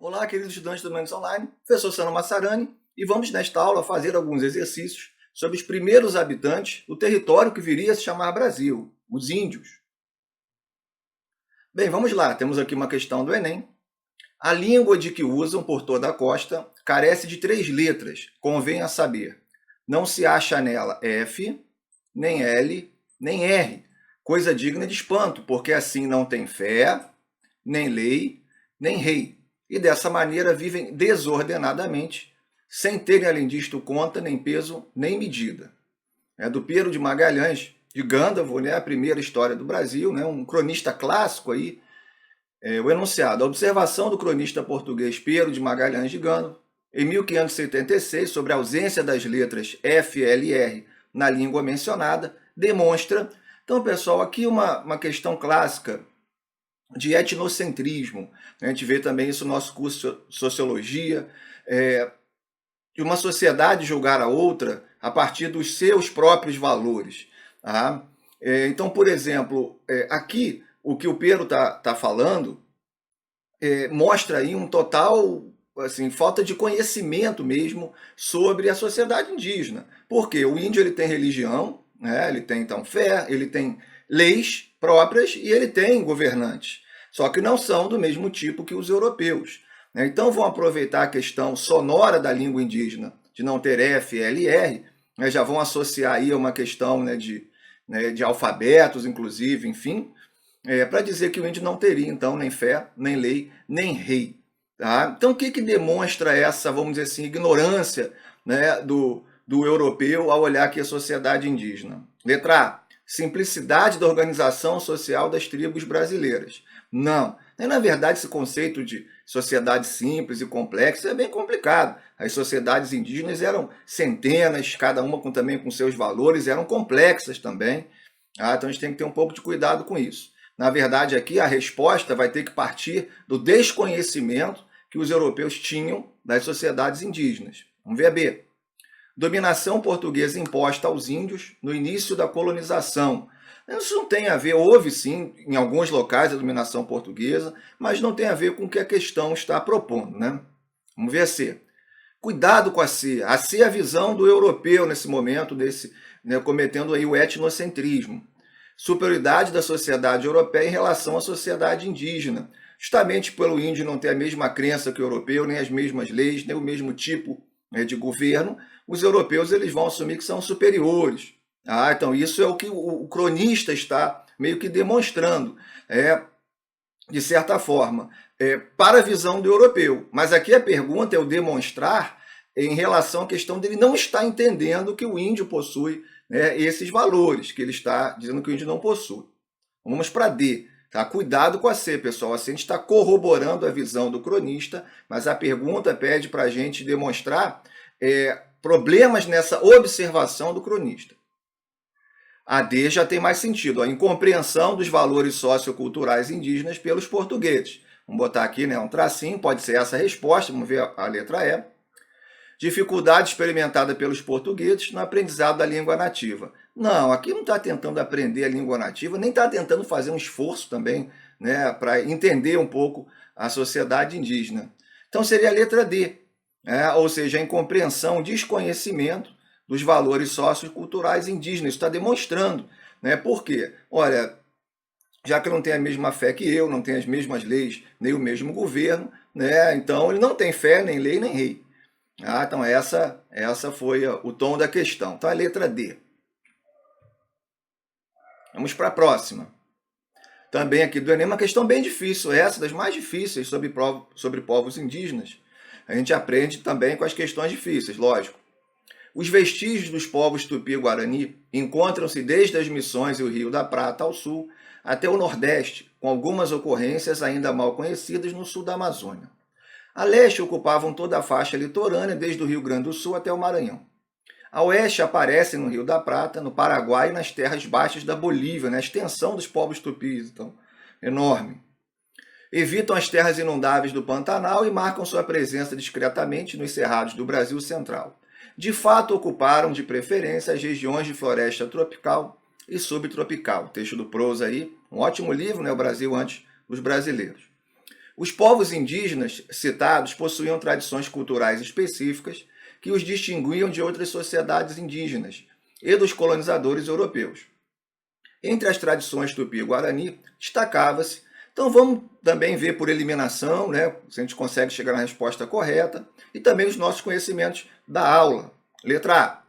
Olá, queridos estudantes do Mendes Online, professor Sano Massarani, e vamos nesta aula fazer alguns exercícios sobre os primeiros habitantes do território que viria a se chamar Brasil, os índios. Bem, vamos lá, temos aqui uma questão do Enem. A língua de que usam por toda a costa carece de 3 letras, convém a saber. Não se acha nela F, nem L, nem R, coisa digna de espanto, porque assim não tem fé, nem lei, nem rei. E dessa maneira vivem desordenadamente, sem terem além disto conta, nem peso, nem medida. É do Pero de Magalhães, de Gandalf, né, a primeira história do Brasil, né, um cronista clássico aí, o enunciado. A observação do cronista português Pero de Magalhães de Gandalf, em 1576, sobre a ausência das letras F, L e R na língua mencionada, demonstra. Então, pessoal, aqui uma questão clássica de etnocentrismo. A gente vê também isso no nosso curso de Sociologia, de uma sociedade julgar a outra a partir dos seus próprios valores. Tá? Então, por exemplo, aqui o que o Pero está falando mostra aí um total assim, falta de conhecimento mesmo sobre a sociedade indígena. Porque o índio ele tem religião, né? Ele tem então fé, ele tem leis próprias e ele tem governantes. Só que não são do mesmo tipo que os europeus. Então vão aproveitar a questão sonora da língua indígena, de não ter F, L e R, já vão associar aí a uma questão de alfabetos, inclusive, enfim, para dizer que o índio não teria, então, nem fé, nem lei, nem rei. Tá? Então, o que demonstra essa, vamos dizer assim, ignorância, né, do europeu ao olhar aqui a sociedade indígena? Letra A, simplicidade da organização social das tribos brasileiras. Não. Na verdade, esse conceito de sociedade simples e complexa é bem complicado. As sociedades indígenas eram centenas, cada uma também com seus valores, eram complexas também. Então a gente tem que ter um pouco de cuidado com isso. Na verdade, aqui a resposta vai ter que partir do desconhecimento que os europeus tinham das sociedades indígenas. Vamos ver a B. Dominação portuguesa imposta aos índios no início da colonização. Isso não tem a ver, houve sim, em alguns locais, a dominação portuguesa, mas não tem a ver com o que a questão está propondo, né? Vamos ver a C. Cuidado com a C. A C é a visão do europeu nesse momento, cometendo aí o etnocentrismo. Superioridade da sociedade europeia em relação à sociedade indígena. Justamente pelo índio não ter a mesma crença que o europeu, nem as mesmas leis, nem o mesmo tipo de governo, os europeus eles vão assumir que são superiores. Então isso é o que o cronista está meio que demonstrando, de certa forma, para a visão do europeu. Mas aqui a pergunta é o demonstrar em relação à questão dele não estar entendendo que o índio possui esses valores, que ele está dizendo que o índio não possui. Vamos para D. Tá? Cuidado com a C, pessoal. A C a gente está corroborando a visão do cronista, mas a pergunta pede para a gente demonstrar problemas nessa observação do cronista. A D já tem mais sentido, a incompreensão dos valores socioculturais indígenas pelos portugueses. Vamos botar aqui um tracinho, pode ser essa a resposta, vamos ver a letra E. Dificuldade experimentada pelos portugueses no aprendizado da língua nativa. Não, aqui não está tentando aprender a língua nativa, nem está tentando fazer um esforço também para entender um pouco a sociedade indígena. Então seria a letra D, ou seja, a incompreensão, desconhecimento dos valores socioculturais indígenas. Isso está demonstrando. Por quê? Olha, já que não tem a mesma fé que eu, não tem as mesmas leis, nem o mesmo governo, então ele não tem fé, nem lei, nem rei. Então essa foi o tom da questão. Então a letra D. Vamos para a próxima. Também aqui do Enem, uma questão bem difícil, essa das mais difíceis sobre povos indígenas. A gente aprende também com as questões difíceis, lógico. Os vestígios dos povos Tupi-Guarani encontram-se desde as Missões e o Rio da Prata ao sul até o Nordeste, com algumas ocorrências ainda mal conhecidas no sul da Amazônia. A leste ocupavam toda a faixa litorânea, desde o Rio Grande do Sul até o Maranhão. A oeste aparecem no Rio da Prata, no Paraguai e nas terras baixas da Bolívia, na extensão dos povos tupis, então, enorme. Evitam as terras inundáveis do Pantanal e marcam sua presença discretamente nos cerrados do Brasil Central. De fato, ocuparam de preferência as regiões de floresta tropical e subtropical. Texto do Prosa aí, um ótimo livro, O Brasil antes dos brasileiros. Os povos indígenas citados possuíam tradições culturais específicas que os distinguiam de outras sociedades indígenas e dos colonizadores europeus. Entre as tradições tupi-guarani, destacava-se. Então vamos também ver por eliminação, né, se a gente consegue chegar na resposta correta, e também os nossos conhecimentos da aula. Letra A.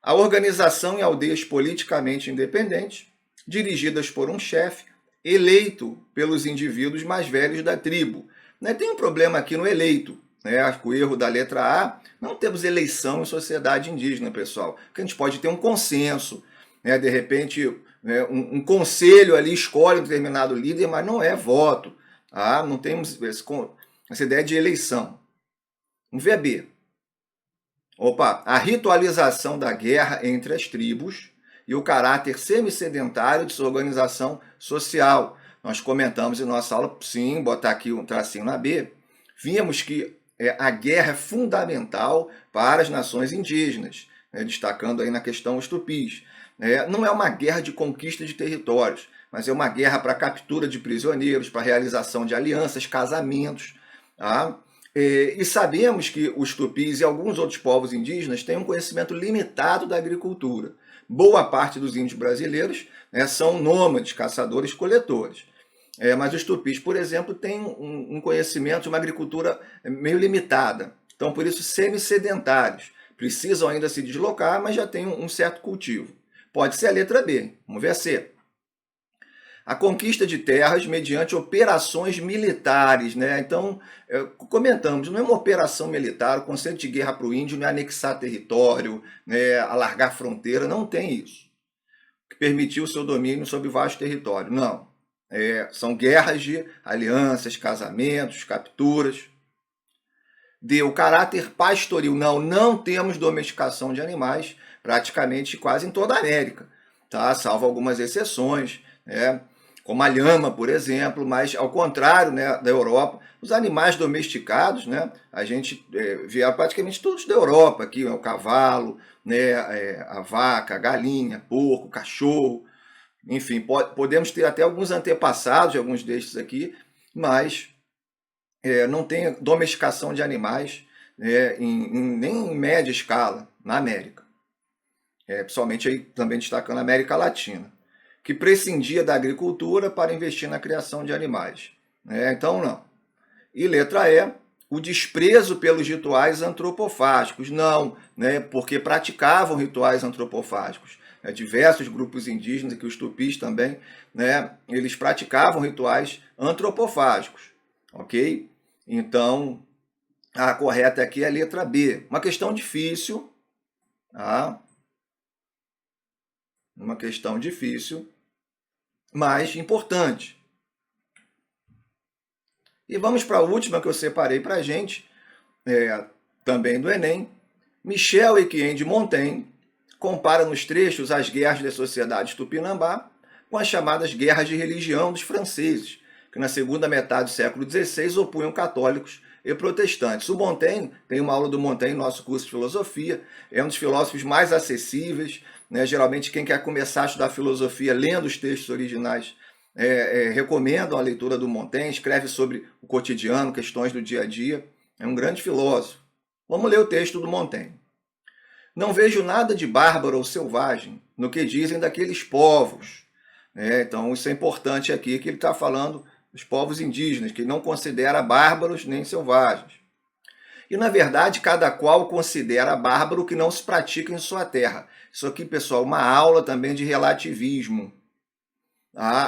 A organização em aldeias politicamente independentes, dirigidas por um chefe, eleito pelos indivíduos mais velhos da tribo. Né, tem um problema aqui no eleito, né, com o erro da letra A. Não temos eleição em sociedade indígena, pessoal. Porque a gente pode ter um consenso, né, de repente um conselho ali escolhe um determinado líder, mas não é voto. Tá? Não temos essa ideia de eleição. Um VB. Opa, a ritualização da guerra entre as tribos e o caráter semi-sedentário de sua organização social. Nós comentamos em nossa aula, sim, botar aqui um tracinho na B, vimos que a guerra é fundamental para as nações indígenas, né, destacando aí na questão os tupis. Não é uma guerra de conquista de territórios, mas é uma guerra para captura de prisioneiros, para realização de alianças, casamentos. Tá? E sabemos que os tupis e alguns outros povos indígenas têm um conhecimento limitado da agricultura. Boa parte dos índios brasileiros, né, são nômades, caçadores-coletores. Mas os tupis, por exemplo, têm um conhecimento de uma agricultura meio limitada. Então, por isso, semi-sedentários. Precisam ainda se deslocar, mas já têm um certo cultivo. Pode ser a letra B. Vamos ver a C. A conquista de terras mediante operações militares. Né? Então, comentamos, não é uma operação militar, o conceito de guerra para o índio não é anexar território, né, alargar fronteira, não tem isso. Que permitiu o seu domínio sobre vasto território. Não. São guerras de alianças, casamentos, capturas. D. O caráter pastoril. Não temos domesticação de animais, praticamente quase em toda a América, tá? Salvo algumas exceções, né? Como a lhama, por exemplo, mas ao contrário, né, da Europa, os animais domesticados, né, a gente vieram praticamente todos da Europa, aqui o cavalo, né, a vaca, a galinha, porco, cachorro, enfim, podemos ter até alguns antepassados de alguns destes aqui, mas não tem domesticação de animais, nem em média escala na América. Principalmente aí também destacando a América Latina, que prescindia da agricultura para investir na criação de animais. Então, não. E letra E, o desprezo pelos rituais antropofágicos. Não, né, porque praticavam rituais antropofágicos. Diversos grupos indígenas, que os tupis também, né, eles praticavam rituais antropofágicos. Ok? Então, a correta aqui é a letra B. Uma questão difícil, tá? Uma questão difícil, mas importante. E vamos para a última que eu separei para a gente, também do Enem. Michel Étienne de Montaigne compara nos trechos as guerras das sociedades tupinambá com as chamadas guerras de religião dos franceses, que na segunda metade do século XVI opunham católicos e protestantes. O Montaigne, tem uma aula do Montaigne no nosso curso de filosofia, é um dos filósofos mais acessíveis, né? Geralmente quem quer começar a estudar filosofia lendo os textos originais recomendam a leitura do Montaigne, escreve sobre o cotidiano, questões do dia a dia, é um grande filósofo. Vamos ler o texto do Montaigne. Não vejo nada de bárbaro ou selvagem no que dizem daqueles povos. Então isso é importante aqui, que ele está falando dos povos indígenas, que ele não considera bárbaros nem selvagens. E, na verdade, cada qual considera bárbaro o que não se pratica em sua terra. Isso aqui, pessoal, uma aula também de relativismo.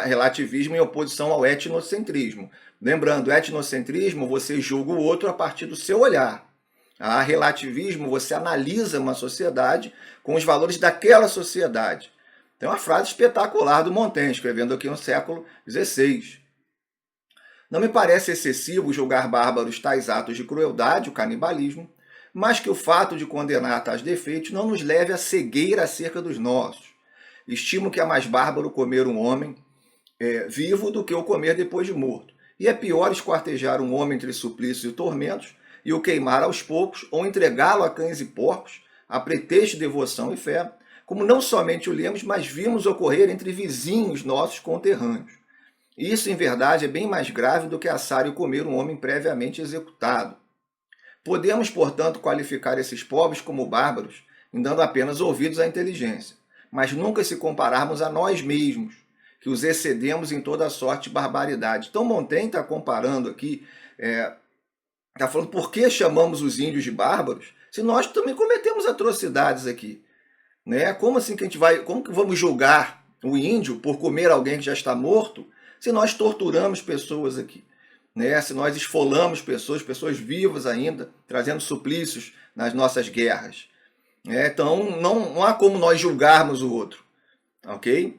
Relativismo em oposição ao etnocentrismo. Lembrando, etnocentrismo, você julga o outro a partir do seu olhar. Relativismo, você analisa uma sociedade com os valores daquela sociedade. Tem uma frase espetacular do Montaigne, escrevendo aqui no século XVI. Não me parece excessivo julgar bárbaros tais atos de crueldade, o canibalismo, mas que o fato de condenar tais defeitos não nos leve à cegueira acerca dos nossos. Estimo que é mais bárbaro comer um homem vivo do que o comer depois de morto. E é pior esquartejar um homem entre suplícios e tormentos e o queimar aos poucos ou entregá-lo a cães e porcos, a pretexto de devoção e fé, como não somente o lemos, mas vimos ocorrer entre vizinhos nossos conterrâneos. Isso, em verdade, é bem mais grave do que assar e comer um homem previamente executado. Podemos, portanto, qualificar esses povos como bárbaros, dando apenas ouvidos à inteligência, mas nunca se compararmos a nós mesmos, que os excedemos em toda sorte de barbaridade. Então Montaigne está comparando aqui, está falando por que chamamos os índios de bárbaros, se nós também cometemos atrocidades aqui. Né? Como assim que a gente vai, como que vamos julgar o índio por comer alguém que já está morto, se nós torturamos pessoas aqui? Né? Se nós esfolamos pessoas vivas ainda, trazendo suplícios nas nossas guerras. Né? Então, não há como nós julgarmos o outro. Ok?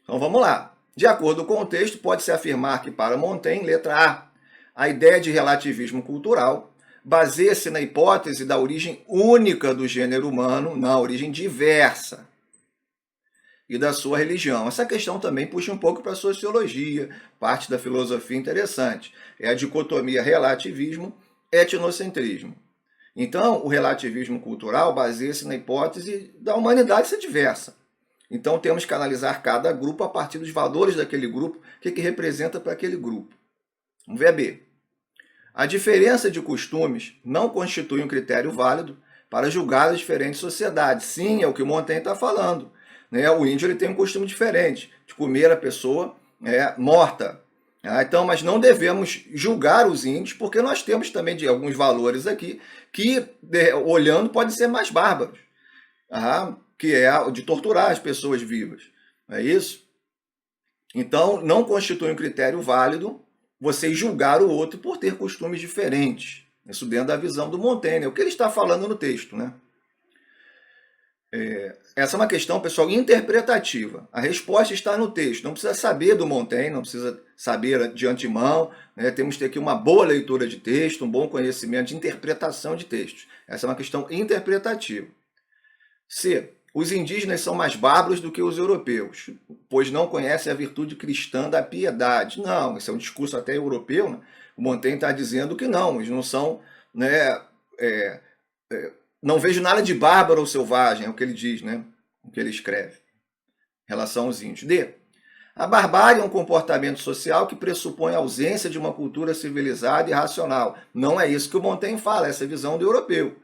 Então, vamos lá. De acordo com o texto, pode-se afirmar que, para Montaigne, letra a ideia de relativismo cultural baseia-se na hipótese da origem única do gênero humano, na origem diversa, e da sua religião. Essa questão também puxa um pouco para a sociologia, parte da filosofia interessante. É a dicotomia relativismo-etnocentrismo. Então, o relativismo cultural baseia-se na hipótese da humanidade ser diversa. Então, temos que analisar cada grupo a partir dos valores daquele grupo, o que representa para aquele grupo. Vamos ver a B. A diferença de costumes não constitui um critério válido para julgar as diferentes sociedades. Sim, é o que o Montaigne está falando. Né? O índio ele tem um costume diferente, de comer a pessoa morta. Então, mas não devemos julgar os índios, porque nós temos também de alguns valores aqui que, olhando, podem ser mais bárbaros, que é o de torturar as pessoas vivas. Não é isso? Então, não constitui um critério válido você julgar o outro por ter costumes diferentes. Isso dentro da visão do Montaigne, é o que ele está falando no texto, né? Essa é uma questão, pessoal, interpretativa. A resposta está no texto. Não precisa saber do Montaigne, não precisa saber de antemão. Né? Temos que ter aqui uma boa leitura de texto, um bom conhecimento de interpretação de textos. Essa é uma questão interpretativa. C. Os indígenas são mais bárbaros do que os europeus, pois não conhecem a virtude cristã da piedade. Não, esse é um discurso até europeu. Né? O Montaigne está dizendo que não, eles não são... Né, não vejo nada de bárbaro ou selvagem, é o que ele diz, né? O que ele escreve em relação aos índios. D. A barbárie é um comportamento social que pressupõe a ausência de uma cultura civilizada e racional. Não é isso que o Montaigne fala, essa é a visão do europeu.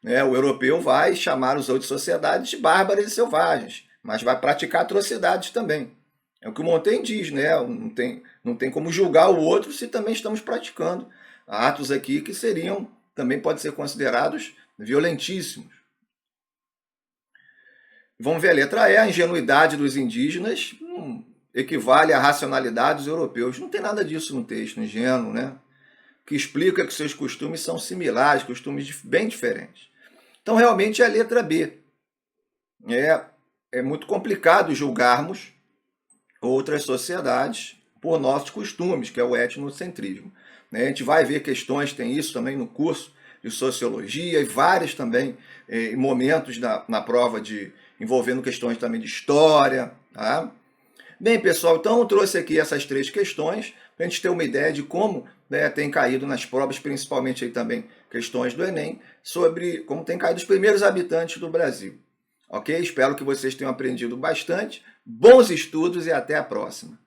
O europeu vai chamar os outros sociedades de bárbaras e selvagens, mas vai praticar atrocidades também. É o que o Montaigne diz, né? Não tem como julgar o outro se também estamos praticando atos aqui que seriam, também podem ser considerados violentíssimos. Vamos ver a letra E. A ingenuidade dos indígenas equivale à racionalidade dos europeus. Não tem nada disso no texto, ingênuo, né? Que explica que seus costumes são similares, costumes bem diferentes. Então, realmente, é a letra B. É muito complicado julgarmos outras sociedades por nossos costumes, que é o etnocentrismo. A gente vai ver questões, tem isso também no curso de sociologia, e vários também momentos na prova envolvendo questões também de história. Tá? Bem, pessoal, então eu trouxe aqui essas 3 questões para a gente ter uma ideia de como tem caído nas provas, principalmente aí também questões do Enem, sobre como tem caído os primeiros habitantes do Brasil. Ok? Espero que vocês tenham aprendido bastante. Bons estudos e até a próxima.